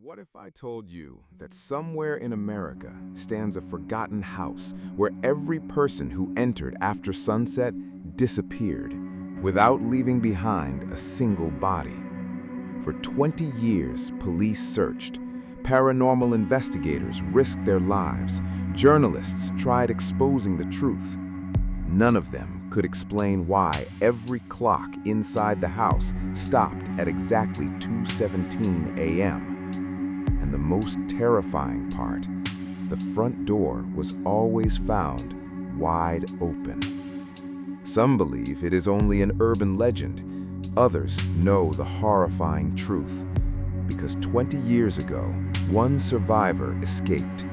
What if I told you that somewhere in America stands a forgotten house where every person who entered after sunset disappeared without leaving behind a single body? For 20 years, police searched. Paranormal investigators risked their lives. Journalists tried exposing the truth. None of them could explain why every clock inside the house stopped at exactly 2:17 a.m. And the most terrifying part, the front door was always found wide open. Some believe it is only an urban legend. Others know the horrifying truth. Because 20 years ago, one survivor escaped.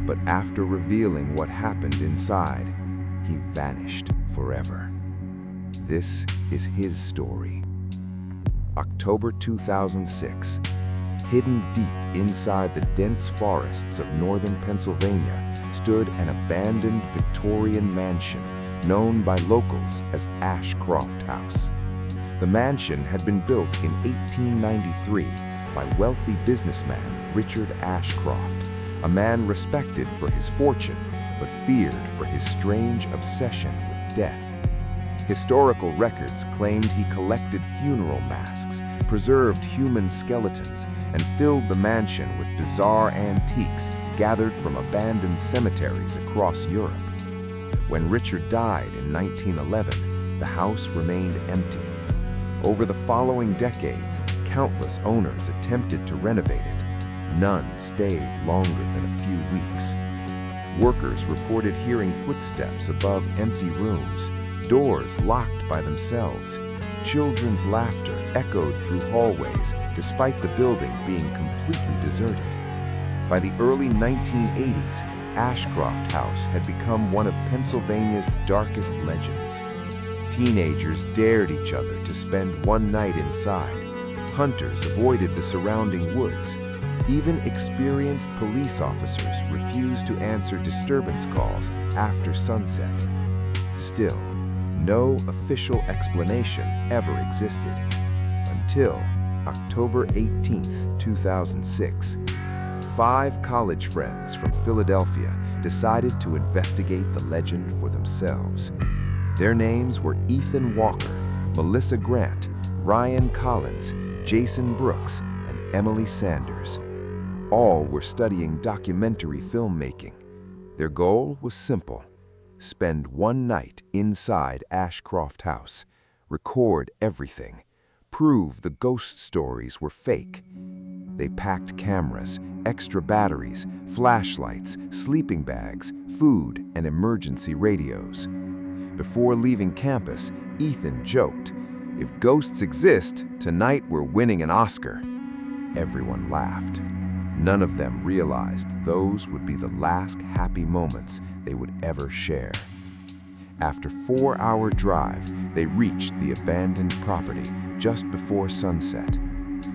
But after revealing what happened inside, he vanished forever. This is his story. October 2006. Hidden deep inside the dense forests of northern Pennsylvania stood an abandoned Victorian mansion known by locals as Ashcroft House. The mansion had been built in 1893 by wealthy businessman Richard Ashcroft, a man respected for his fortune but feared for his strange obsession with death. Historical records claimed he collected funeral masks, preserved human skeletons, and filled the mansion with bizarre antiques gathered from abandoned cemeteries across Europe. When Richard died in 1911, the house remained empty. Over the following decades, countless owners attempted to renovate it. None stayed longer than a few weeks. Workers reported hearing footsteps above empty rooms, doors locked by themselves. Children's laughter echoed through hallways despite the building being completely deserted. By the early 1980s, Ashcroft House had become one of Pennsylvania's darkest legends. Teenagers dared each other to spend one night inside. Hunters avoided the surrounding woods. Even experienced police officers refused to answer disturbance calls after sunset. Still, no official explanation ever existed until October 18, 2006. 5 college friends from Philadelphia decided to investigate the legend for themselves. Their names were Ethan Walker, Melissa Grant, Ryan Collins, Jason Brooks, and Emily Sanders. All were studying documentary filmmaking. Their goal was simple: spend one night inside Ashcroft House, record everything, prove the ghost stories were fake. They packed cameras, extra batteries, flashlights, sleeping bags, food, and emergency radios. Before leaving campus, Ethan joked, "If ghosts exist, tonight we're winning an Oscar." Everyone laughed. None of them realized those would be the last happy moments they would ever share. After a 4-hour drive, they reached the abandoned property just before sunset.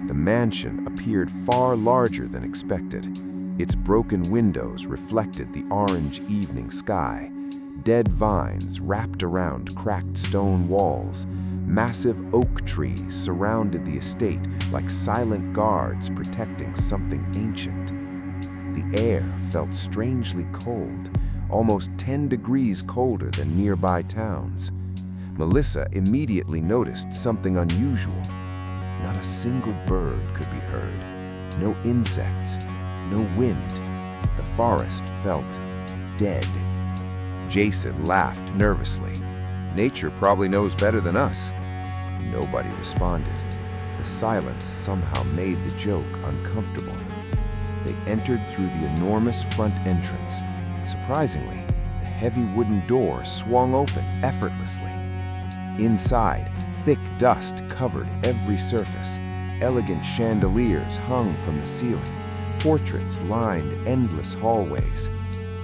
The mansion appeared far larger than expected. Its broken windows reflected the orange evening sky. Dead vines wrapped around cracked stone walls. Massive oak trees surrounded the estate like silent guards protecting something ancient. The air felt strangely cold, almost 10 degrees colder than nearby towns. Melissa immediately noticed something unusual. Not a single bird could be heard. No insects, no wind. The forest felt dead. Jason laughed nervously. "Nature probably knows better than us." Nobody responded. The silence somehow made the joke uncomfortable. They entered through the enormous front entrance. Surprisingly, the heavy wooden door swung open effortlessly. Inside, thick dust covered every surface. Elegant chandeliers hung from the ceiling. Portraits lined endless hallways.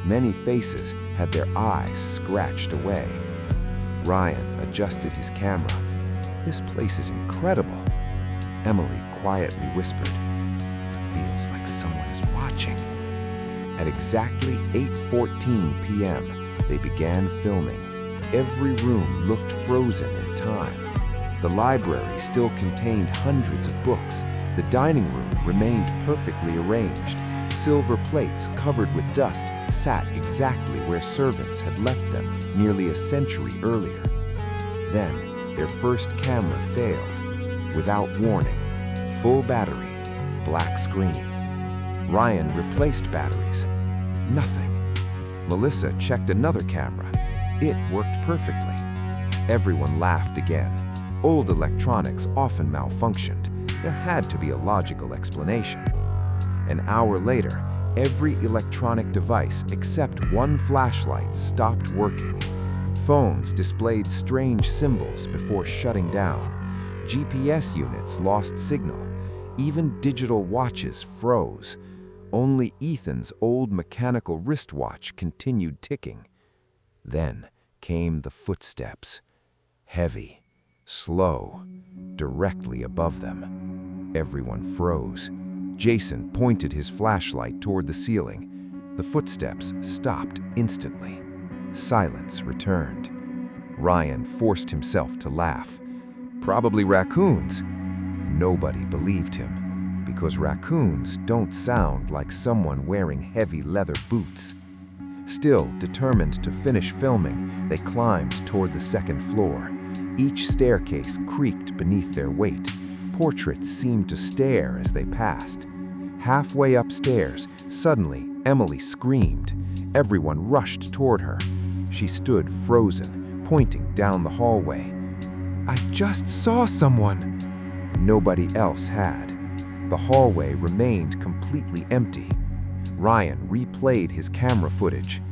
Many faces had their eyes scratched away. Ryan adjusted his camera. "This place is incredible." Emily quietly whispered, "It feels like someone is watching." At exactly 8:14 p.m., they began filming. Every room looked frozen in time. The library still contained hundreds of books. The dining room remained perfectly arranged. Silver plates covered with dust sat exactly where servants had left them nearly a century earlier. Then, their first camera failed. Without warning, full battery, black screen. Ryan replaced batteries. Nothing. Melissa checked another camera. It worked perfectly. Everyone laughed again. Old electronics often malfunctioned. There had to be a logical explanation. An hour later, every electronic device except one flashlight stopped working. Phones displayed strange symbols before shutting down. GPS units lost signal. Even digital watches froze. Only Ethan's old mechanical wristwatch continued ticking. Then came the footsteps. Heavy, slow, directly above them. Everyone froze. Jason pointed his flashlight toward the ceiling. The footsteps stopped instantly. Silence returned. Ryan forced himself to laugh. Probably raccoons. Nobody believed him, because raccoons don't sound like someone wearing heavy leather boots. Still determined to finish filming, they climbed toward the second floor. Each staircase creaked beneath their weight. Portraits seemed to stare as they passed. Halfway upstairs, suddenly, Emily screamed. Everyone rushed toward her. She stood frozen, pointing down the hallway. "I just saw someone!" Nobody else had. The hallway remained completely empty. Ryan replayed his camera footage.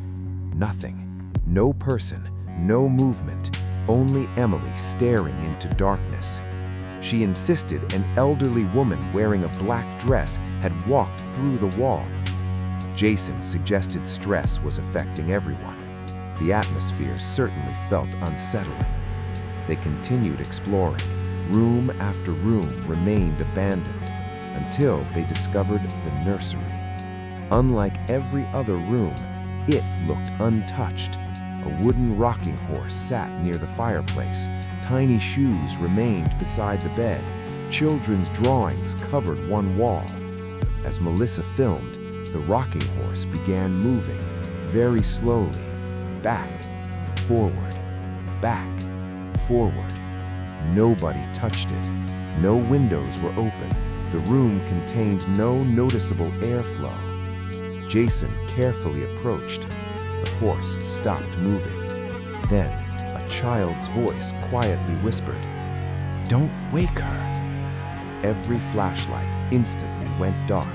Nothing. No person, no movement, only Emily staring into darkness. She insisted an elderly woman wearing a black dress had walked through the wall. Jason suggested stress was affecting everyone. The atmosphere certainly felt unsettling. They continued exploring. Room after room remained abandoned until they discovered the nursery. Unlike every other room, it looked untouched. A wooden rocking horse sat near the fireplace. Tiny shoes remained beside the bed. Children's drawings covered one wall. As Melissa filmed, the rocking horse began moving, very slowly, back, forward, back, forward. Nobody touched it. No windows were open. The room contained no noticeable airflow. Jason carefully approached. The horse stopped moving. Then, a child's voice quietly whispered, "Don't wake her." Every flashlight instantly went dark.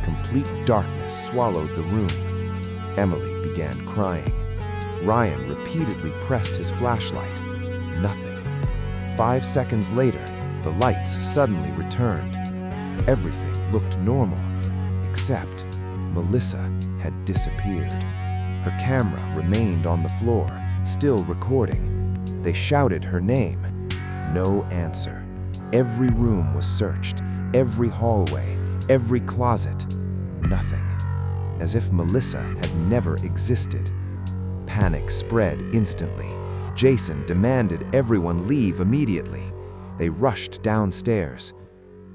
Complete darkness swallowed the room. Emily began crying. Ryan repeatedly pressed his flashlight. Nothing. 5 seconds later, the lights suddenly returned. Everything looked normal, except Melissa had disappeared. Her camera remained on the floor, still recording. They shouted her name. No answer. Every room was searched, every hallway, every closet. Nothing. As if Melissa had never existed. Panic spread instantly. Jason demanded everyone leave immediately. They rushed downstairs.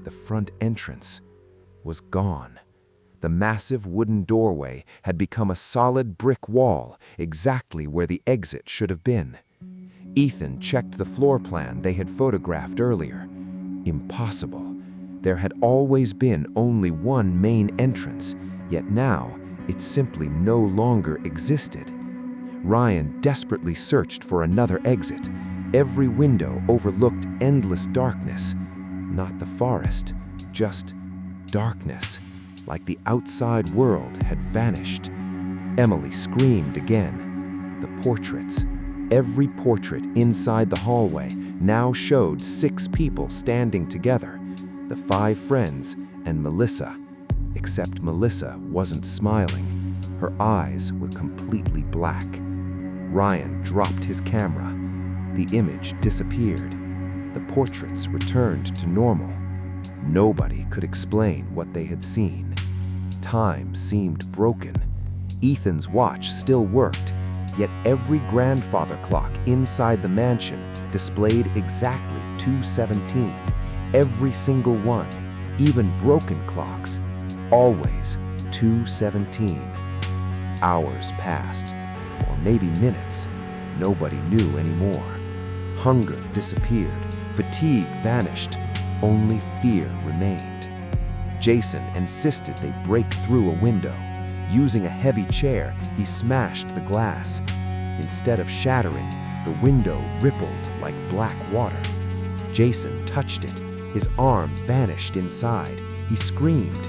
The front entrance was gone. The massive wooden doorway had become a solid brick wall, exactly where the exit should have been. Ethan checked the floor plan they had photographed earlier. Impossible. There had always been only one main entrance, yet now it simply no longer existed. Ryan desperately searched for another exit. Every window overlooked endless darkness. Not the forest, just darkness, like the outside world had vanished. Emily screamed again. The portraits. Every portrait inside the hallway now showed 6 people standing together. The 5 friends and Melissa. Except Melissa wasn't smiling. Her eyes were completely black. Ryan dropped his camera. The image disappeared. The portraits returned to normal. Nobody could explain what they had seen. Time seemed broken. Ethan's watch still worked, Yet every grandfather clock inside the mansion displayed exactly 2:17. Every single one, even broken clocks, always 2:17. Hours passed, or maybe minutes. Nobody knew anymore. Hunger disappeared, fatigue vanished, only fear remained. Jason insisted they break through a window. Using a heavy chair, he smashed the glass. Instead of shattering, the window rippled like black water. Jason touched it. His arm vanished inside. He screamed.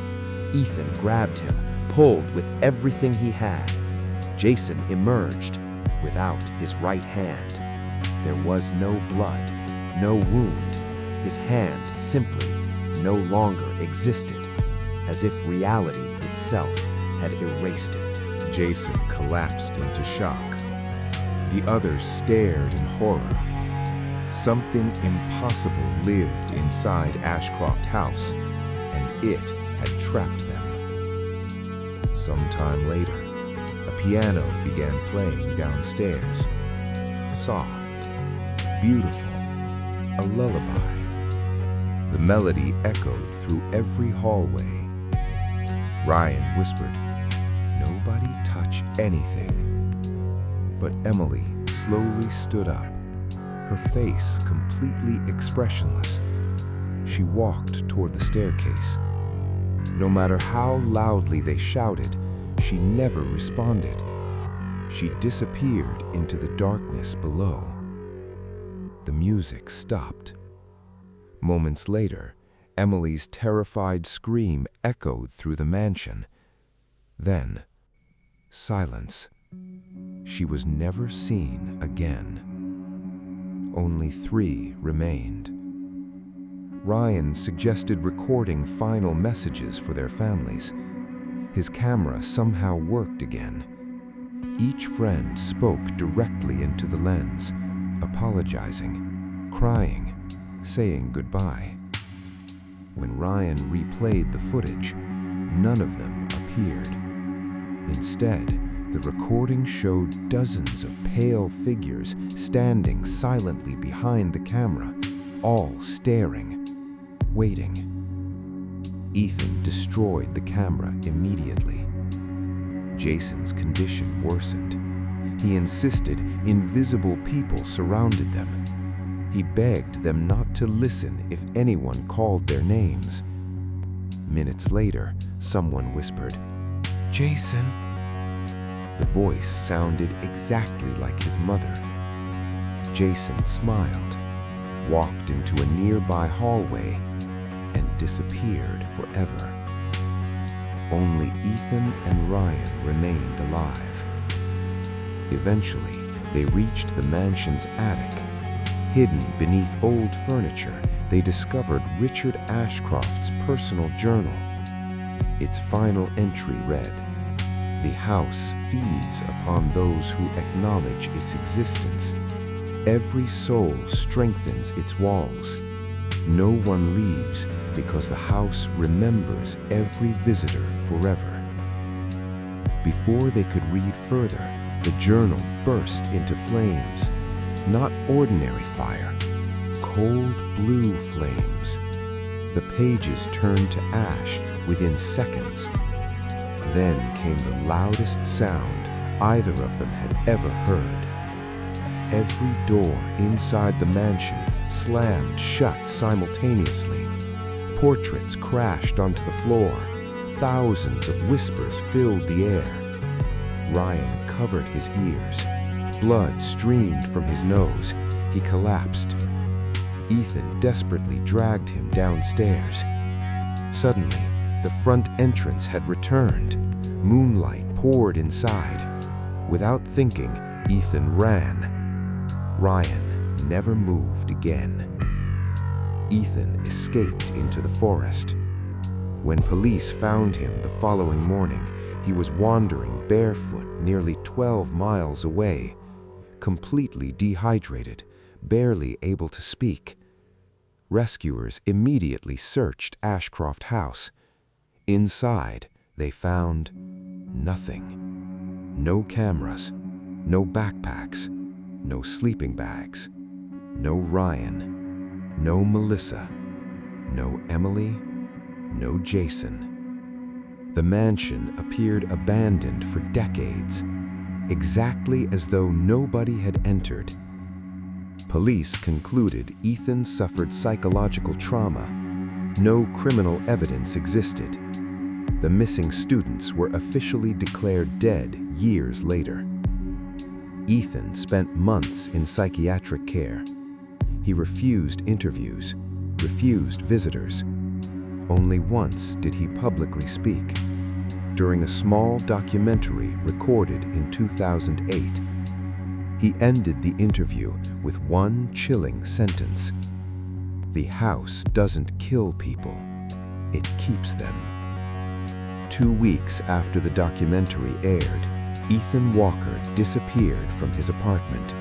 Ethan grabbed him, pulled with everything he had. Jason emerged without his right hand. There was no blood, no wound. His hand simply no longer existed, as if reality itself had erased it. Jason collapsed into shock. The others stared in horror. Something impossible lived inside Ashcroft House, and it had trapped them. Sometime later, a piano began playing downstairs. Soft, beautiful, a lullaby. The melody echoed through every hallway. Ryan whispered, "Nobody touch anything." But Emily slowly stood up, her face completely expressionless. She walked toward the staircase. No matter how loudly they shouted, she never responded. She disappeared into the darkness below. The music stopped. Moments later, Emily's terrified scream echoed through the mansion. Then, silence. She was never seen again. Only 3 remained. Ryan suggested recording final messages for their families. His camera somehow worked again. Each friend spoke directly into the lens, apologizing, crying, saying goodbye. When Ryan replayed the footage, none of them appeared. Instead, the recording showed dozens of pale figures standing silently behind the camera, all staring, waiting. Ethan destroyed the camera immediately. Jason's condition worsened. He insisted invisible people surrounded them. He begged them not to listen if anyone called their names. Minutes later, someone whispered, "Jason." The voice sounded exactly like his mother. Jason smiled, walked into a nearby hallway, and disappeared forever. Only Ethan and Ryan remained alive. Eventually, they reached the mansion's attic. Hidden beneath old furniture, they discovered Richard Ashcroft's personal journal. Its final entry read, "The house feeds upon those who acknowledge its existence. Every soul strengthens its walls. No one leaves because the house remembers every visitor forever." Before they could read further, the journal burst into flames. Not ordinary fire, cold blue flames. The pages turned to ash within seconds. Then came the loudest sound either of them had ever heard. Every door inside the mansion slammed shut simultaneously. Portraits crashed onto the floor. Thousands of whispers filled the air. Ryan covered his ears. Blood streamed from his nose. He collapsed. Ethan desperately dragged him downstairs. Suddenly, the front entrance had returned. Moonlight poured inside. Without thinking, Ethan ran. Ryan never moved again. Ethan escaped into the forest. When police found him the following morning, he was wandering barefoot nearly 12 miles away, completely dehydrated, barely able to speak. Rescuers immediately searched Ashcroft House. Inside, they found nothing. No cameras, No backpacks, no sleeping bags, no Ryan, no Melissa, no Emily, no Jason. The mansion appeared abandoned for decades, exactly as though nobody had entered. Police concluded Ethan suffered psychological trauma. No criminal evidence existed. The missing students were officially declared dead years later. Ethan spent months in psychiatric care. He refused interviews, refused visitors. Only once did he publicly speak, during a small documentary recorded in 2008. He ended the interview with one chilling sentence: "The house doesn't kill people, it keeps them." 2 weeks after the documentary aired, Ethan Walker disappeared from his apartment.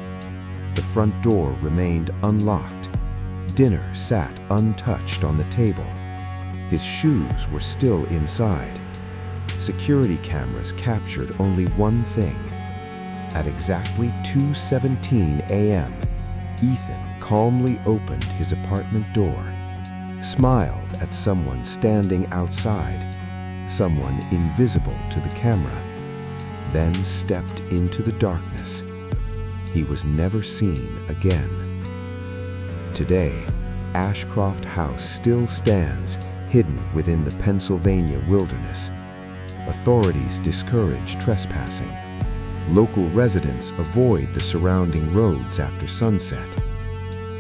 The front door remained unlocked. Dinner sat untouched on the table. His shoes were still inside. Security cameras captured only one thing. At exactly 2:17 a.m., Ethan calmly opened his apartment door, smiled at someone standing outside, someone invisible to the camera, then stepped into the darkness. He was never seen again. Today, Ashcroft House still stands, hidden within the Pennsylvania wilderness. Authorities discourage trespassing. Local residents avoid the surrounding roads after sunset.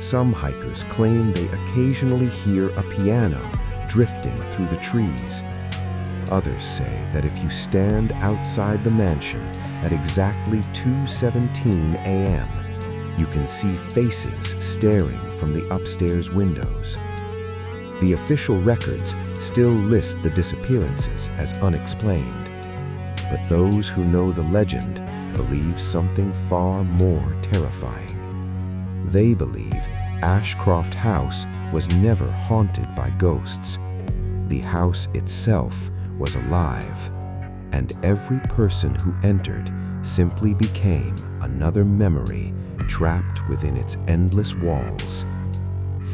Some hikers claim they occasionally hear a piano drifting through the trees. Others say that if you stand outside the mansion at exactly 2:17 a.m., you can see faces staring from the upstairs windows. The official records still list the disappearances as unexplained, but those who know the legend believe something far more terrifying. They believe Ashcroft House was never haunted by ghosts. The house itself was alive, and every person who entered simply became another memory trapped within its endless walls.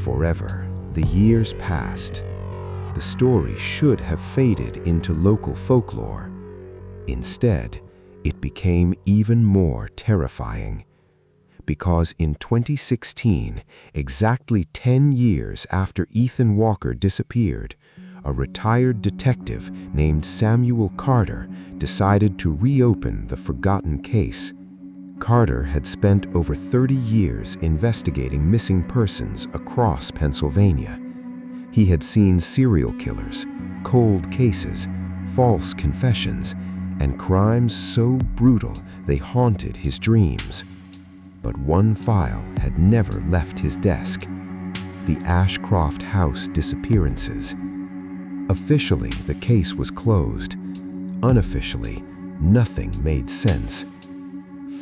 Forever, the years passed. The story should have faded into local folklore. Instead, it became even more terrifying. Because in 2016, exactly 10 years after Ethan Walker disappeared, a retired detective named Samuel Carter decided to reopen the forgotten case. Carter had spent over 30 years investigating missing persons across Pennsylvania. He had seen serial killers, cold cases, false confessions, and crimes so brutal they haunted his dreams. But one file had never left his desk: the Ashcroft House disappearances. Officially, the case was closed. Unofficially, nothing made sense.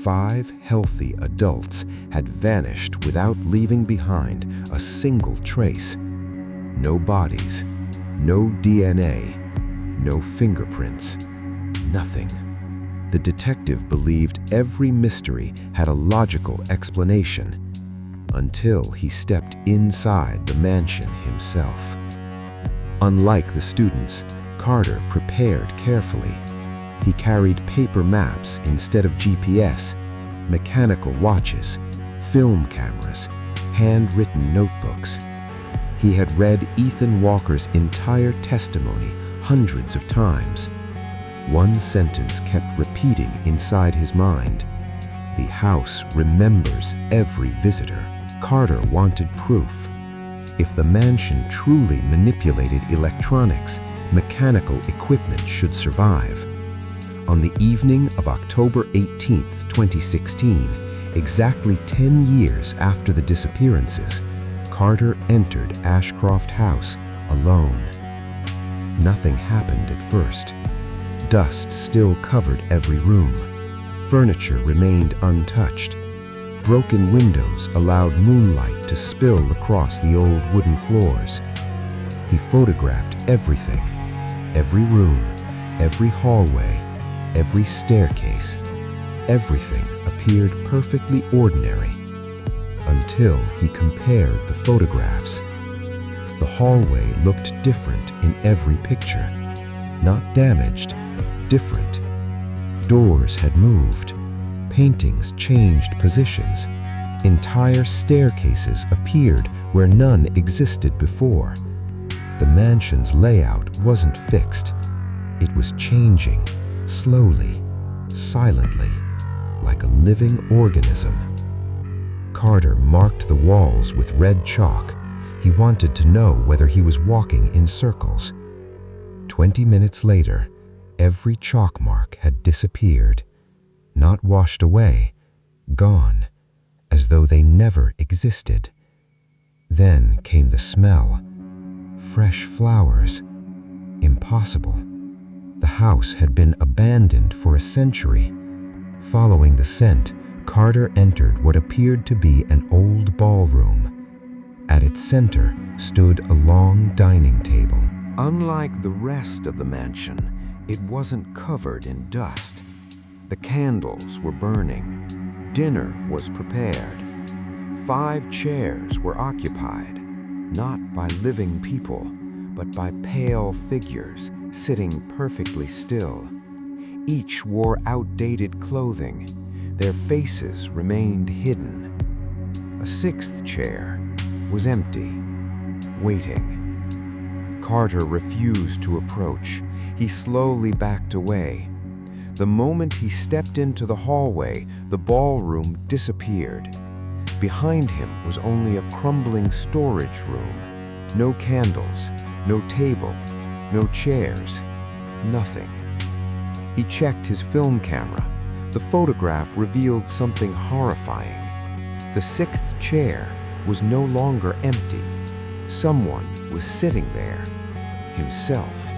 5 healthy adults had vanished without leaving behind a single trace. No bodies, no DNA, no fingerprints, nothing. The detective believed every mystery had a logical explanation, until he stepped inside the mansion himself. Unlike the students, Carter prepared carefully. He carried paper maps instead of GPS, mechanical watches, film cameras, handwritten notebooks. He had read Ethan Walker's entire testimony hundreds of times. One sentence kept repeating inside his mind: "The house remembers every visitor." Carter wanted proof. If the mansion truly manipulated electronics, mechanical equipment should survive. On the evening of October 18, 2016, exactly 10 years after the disappearances, Carter entered Ashcroft House alone. Nothing happened at first. Dust still covered every room. Furniture remained untouched. Broken windows allowed moonlight to spill across the old wooden floors. He photographed everything: every room, every hallway, every staircase. Everything appeared perfectly ordinary until he compared the photographs. The hallway looked different in every picture. Not damaged, different. Doors had moved. Paintings changed positions. Entire staircases appeared where none existed before. The mansion's layout wasn't fixed. It was changing, slowly, silently, like a living organism. Carter marked the walls with red chalk. He wanted to know whether he was walking in circles. 20 minutes later, every chalk mark had disappeared. Not washed away, gone, as though they never existed. Then came the smell. Fresh flowers. Impossible. The house had been abandoned for a century. Following the scent, Carter entered what appeared to be an old ballroom. At its center stood a long dining table. Unlike the rest of the mansion, it wasn't covered in dust. The candles were burning. Dinner was prepared. 5 chairs were occupied, not by living people, but by pale figures sitting perfectly still. Each wore outdated clothing. Their faces remained hidden. A 6th chair was empty, waiting. Carter refused to approach. He slowly backed away. The moment he stepped into the hallway, the ballroom disappeared. Behind him was only a crumbling storage room. No candles, no table, no chairs, nothing. He checked his film camera. The photograph revealed something horrifying. The 6th chair was no longer empty. Someone was sitting there, himself.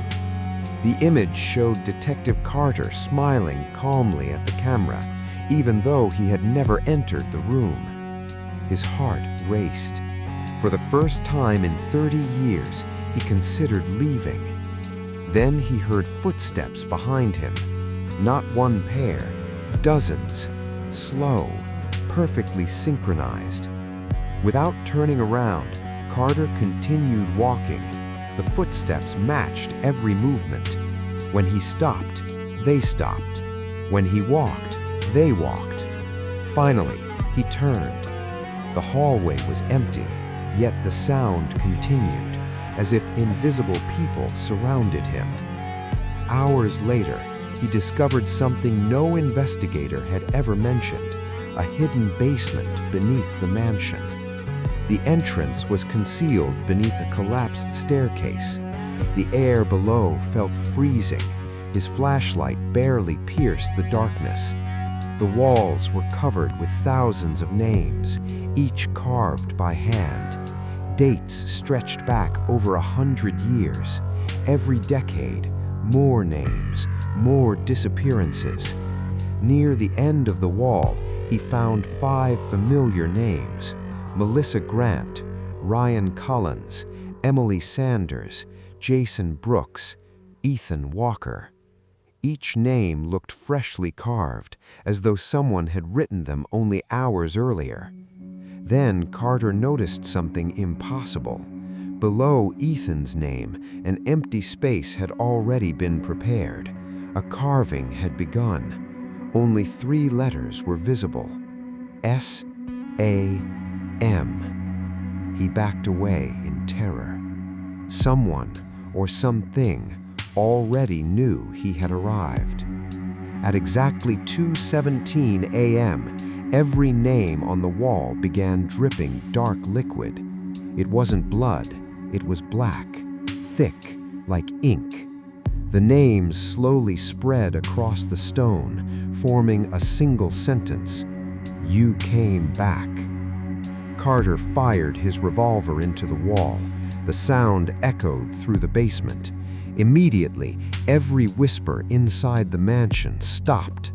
The image showed Detective Carter smiling calmly at the camera, even though he had never entered the room. His heart raced. For the first time in 30 years, he considered leaving. Then he heard footsteps behind him. Not one pair, dozens, slow, perfectly synchronized. Without turning around, Carter continued walking. The footsteps matched every movement. When he stopped, they stopped. When he walked, they walked. Finally, he turned. The hallway was empty, yet the sound continued, as if invisible people surrounded him. Hours later, he discovered something no investigator had ever mentioned: a hidden basement beneath the mansion. The entrance was concealed beneath a collapsed staircase. The air below felt freezing. His flashlight barely pierced the darkness. The walls were covered with thousands of names, each carved by hand. Dates stretched back over 100 years. Every decade, more names, more disappearances. Near the end of the wall, he found 5 familiar names: Melissa Grant, Ryan Collins, Emily Sanders, Jason Brooks, Ethan Walker. Each name looked freshly carved, as though someone had written them only hours earlier. Then Carter noticed something impossible. Below Ethan's name, an empty space had already been prepared. A carving had begun. Only 3 letters were visible: S-A-M. He backed away in terror. Someone or something already knew he had arrived. At exactly 2:17 a.m., every name on the wall began dripping dark liquid. It wasn't blood, it was black, thick, like ink. The names slowly spread across the stone, forming a single sentence: "You came back." Carter fired his revolver into the wall. The sound echoed through the basement. Immediately, every whisper inside the mansion stopped.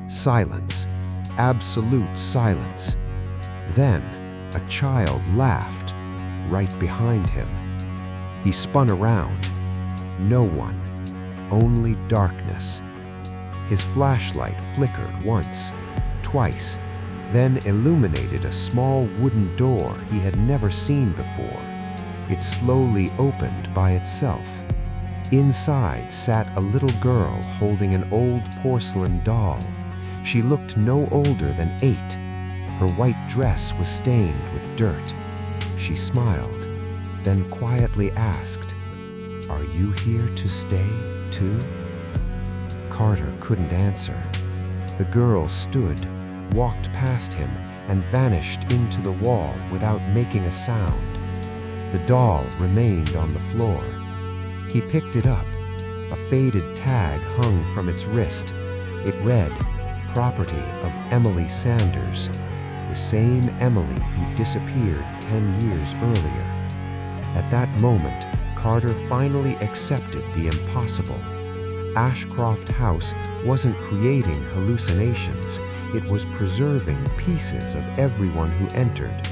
Silence. Absolute silence. Then, a child laughed, right behind him. He spun around. No one. Only darkness. His flashlight flickered once. twice, then illuminated a small wooden door he had never seen before. It slowly opened by itself. Inside sat a little girl holding an old porcelain doll. She looked no older than 8. Her white dress was stained with dirt. She smiled, then quietly asked, "Are you here to stay, too?" Carter couldn't answer. The girl stood, walked past him, and vanished into the wall without making a sound. The doll remained on the floor. He picked it up. A faded tag hung from its wrist. It read, "Property of Emily Sanders," the same Emily who disappeared 10 years earlier. At that moment, Carter finally accepted the impossible. Ashcroft House wasn't creating hallucinations. It was preserving pieces of everyone who entered,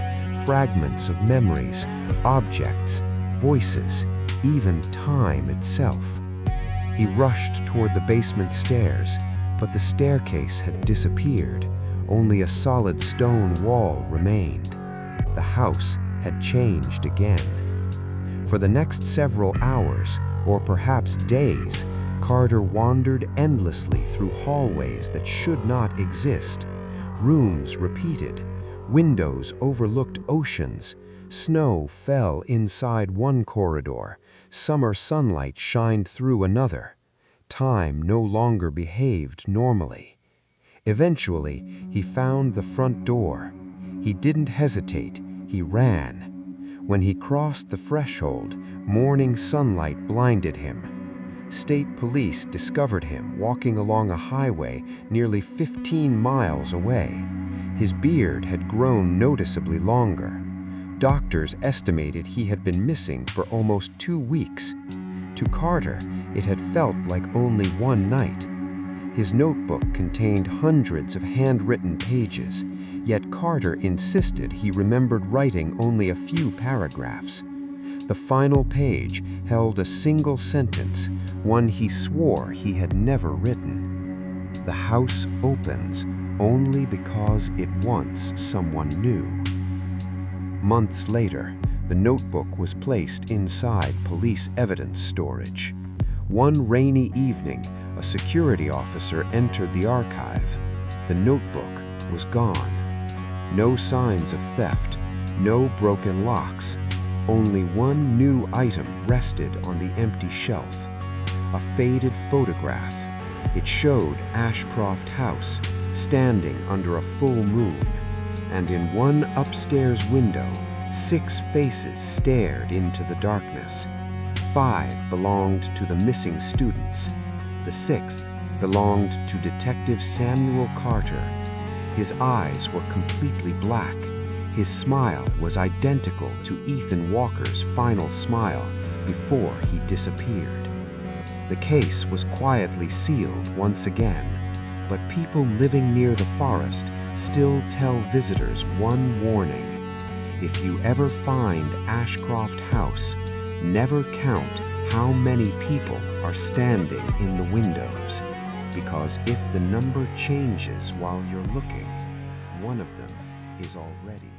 fragments of memories, objects, voices, even time itself. He rushed toward the basement stairs, but the staircase had disappeared. Only a solid stone wall remained. The house had changed again. For the next several hours, or perhaps days, Carter wandered endlessly through hallways that should not exist. Rooms repeated. Windows overlooked oceans. Snow fell inside one corridor. Summer sunlight shined through another. Time no longer behaved normally. Eventually, he found the front door. He didn't hesitate. He ran. When he crossed the threshold, morning sunlight blinded him. State police discovered him walking along a highway nearly 15 miles away. His beard had grown noticeably longer. Doctors estimated he had been missing for almost 2 weeks. To Carter, it had felt like only one night. His notebook contained hundreds of handwritten pages, yet Carter insisted he remembered writing only a few paragraphs. The final page held a single sentence, one he swore he had never written. "The house opens only because it wants someone new." Months later, the notebook was placed inside police evidence storage. One rainy evening, a security officer entered the archive. The notebook was gone. No signs of theft, no broken locks. Only one new item rested on the empty shelf. A faded photograph. It showed Ashcroft House standing under a full moon, and in one upstairs window, 6 faces stared into the darkness. 5 belonged to the missing students. The 6th belonged to Detective Samuel Carter. His eyes were completely black. His smile was identical to Ethan Walker's final smile before he disappeared. The case was quietly sealed once again, but people living near the forest still tell visitors one warning. If you ever find Ashcroft House, never count how many people are standing in the windows, because if the number changes while you're looking, one of them is already